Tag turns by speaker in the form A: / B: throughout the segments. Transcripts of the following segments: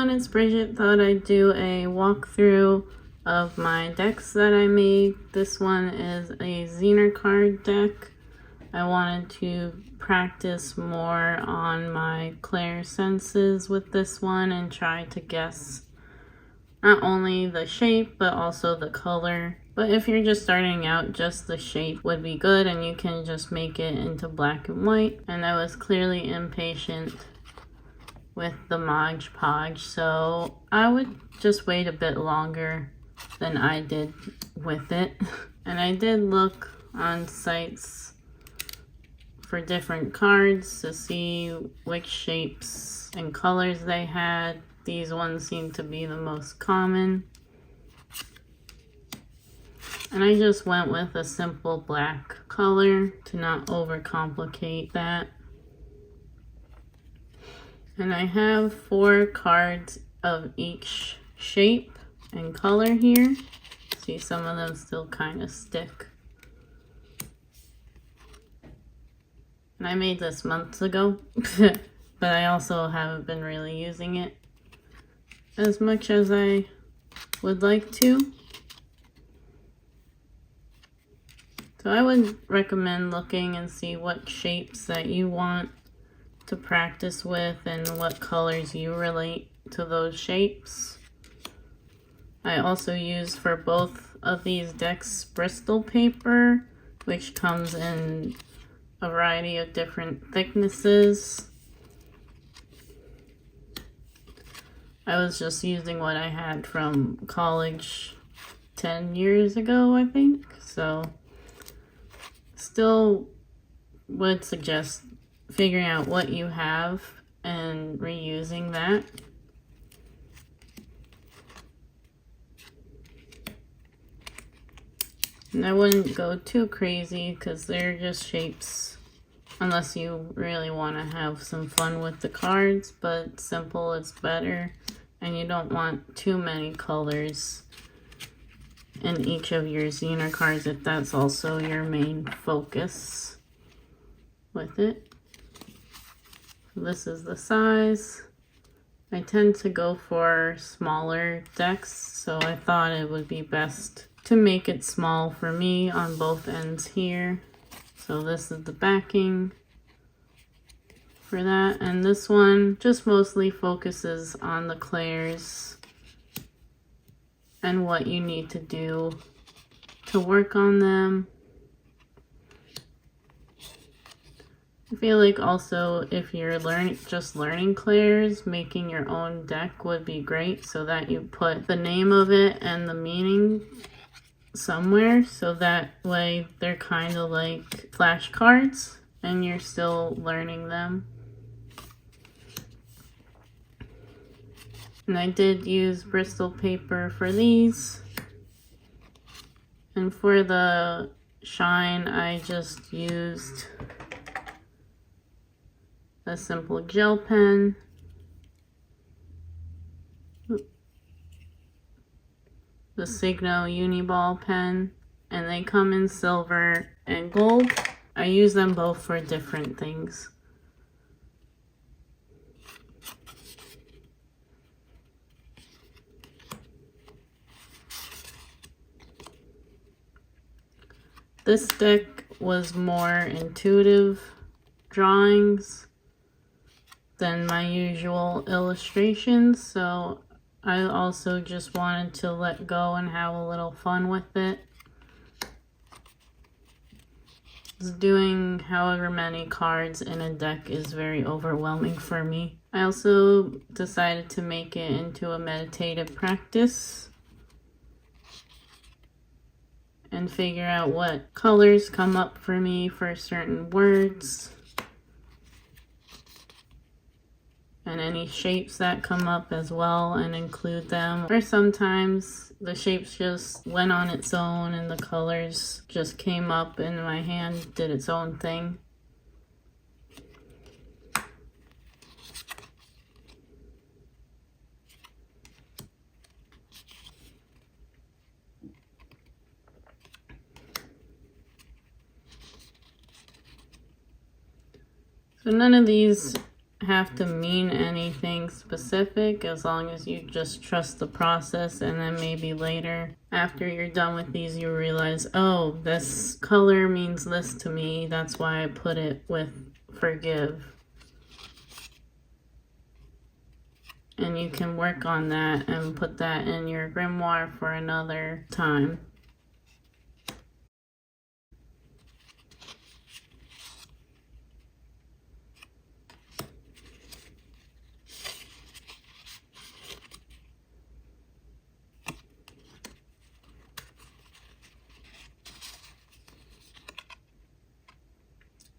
A: everyone, it's Bridget. Thought I'd do a walkthrough of my decks that I made. This one is a Zener card deck. I wanted to practice more on my clair senses with this one and try to guess not only the shape but also the color. But if you're just starting out, just the shape would be good and you can just make it into black and white. And I was clearly impatient with the Mod Podge, so I would just wait a bit longer than I did with it. And I did look on sites for different cards to see which shapes and colors they had. These ones seem to be the most common. And I just went with a simple black color to not overcomplicate that. And I have 4 cards of each shape and color here. See, some of them still kind of stick. And I made this months ago, but I also haven't been really using it as much as I would like to. So I would recommend looking and see what shapes that you want to practice with and what colors you relate to those shapes. I also use for both of these decks Bristol paper, which comes in a variety of different thicknesses. I was just using what I had from college 10 years ago, I think, so still would suggest figuring out what you have and reusing that. And I wouldn't go too crazy because they're just shapes unless you really want to have some fun with the cards, but simple is better and you don't want too many colors in each of your Zener cards if that's also your main focus with it. This is the size. I tend to go for smaller decks, so I thought it would be best to make it small for me on both ends here. So this is the backing for that, and this one just mostly focuses on the clairs and what you need to do to work on them. I feel like also if you're just learning clairs, making your own deck would be great so that you put the name of it and the meaning somewhere, so that way they're kind of like flashcards and you're still learning them. And I did use Bristol paper for these. And for the shine, I just used a simple gel pen. The Signo Uniball pen, and they come in silver and gold. I use them both for different things. This deck was more intuitive drawings than my usual illustrations, so I also just wanted to let go and have a little fun with it. Doing however many cards in a deck is very overwhelming for me. I also decided to make it into a meditative practice and figure out what colors come up for me for certain words and any shapes that come up as well, and include them. Or sometimes the shapes just went on its own and the colors just came up and my hand did its own thing. So none of these have to mean anything specific as long as you just trust the process, and then maybe later after you're done with these you realize, oh, this color means this to me, that's why I put it with forgive. And you can work on that and put that in your grimoire for another time.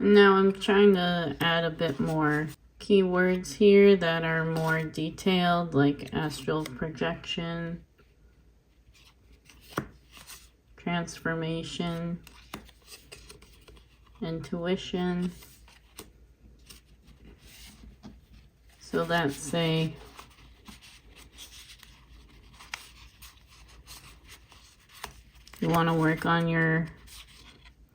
A: Now I'm trying to add a bit more keywords here that are more detailed, like astral projection, transformation, intuition. So that's say you want to work on your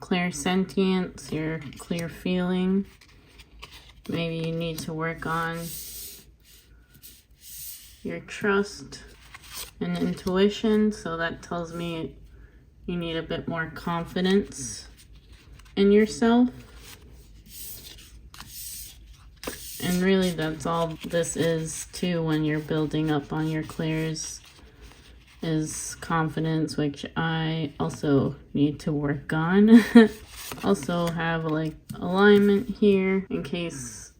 A: clairsentience, your clear feeling. Maybe you need to work on your trust and intuition. So that tells me you need a bit more confidence in yourself. And really that's all this is too when you're building up on your clairs, is confidence, which I also need to work on. Also have like alignment here in case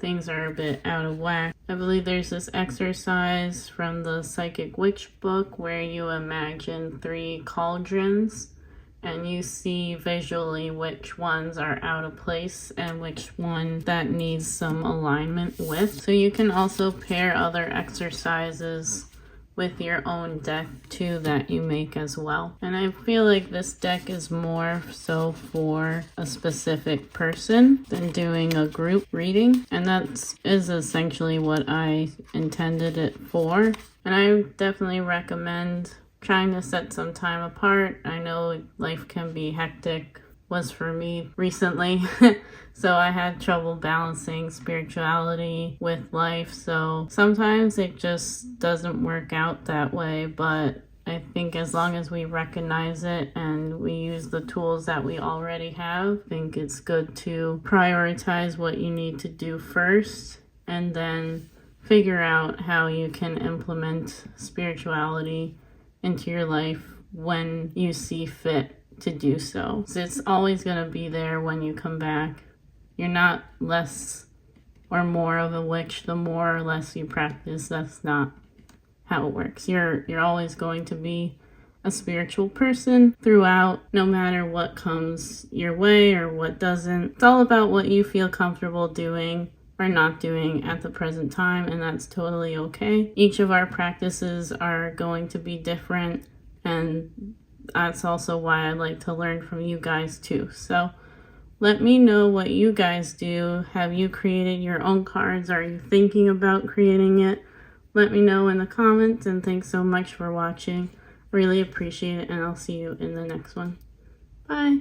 A: things are a bit out of whack. I believe there's this exercise from the Psychic Witch book where you imagine 3 cauldrons and you see visually which ones are out of place and which one that needs some alignment with. So you can also pair other exercises with your own deck too that you make as well. And I feel like this deck is more so for a specific person than doing a group reading, and that is essentially what I intended it for. And I definitely recommend trying to set some time apart. I know life can be hectic, was for me recently. So I had trouble balancing spirituality with life. So sometimes it just doesn't work out that way. But I think as long as we recognize it and we use the tools that we already have, I think it's good to prioritize what you need to do first and then figure out how you can implement spirituality into your life when you see fit to do so. So it's always going to be there when you come back. You're not less or more of a witch the more or less you practice. That's not how it works. You're always going to be a spiritual person throughout, no matter what comes your way or what doesn't. It's all about what you feel comfortable doing or not doing at the present time, and that's totally okay. Each of our practices are going to be different, and that's also why I like to learn from you guys too. So let me know what you guys do. Have you created your own cards? Are you thinking about creating it? Let me know in the comments, and thanks so much for watching. Really appreciate it, and I'll see you in the next one. Bye.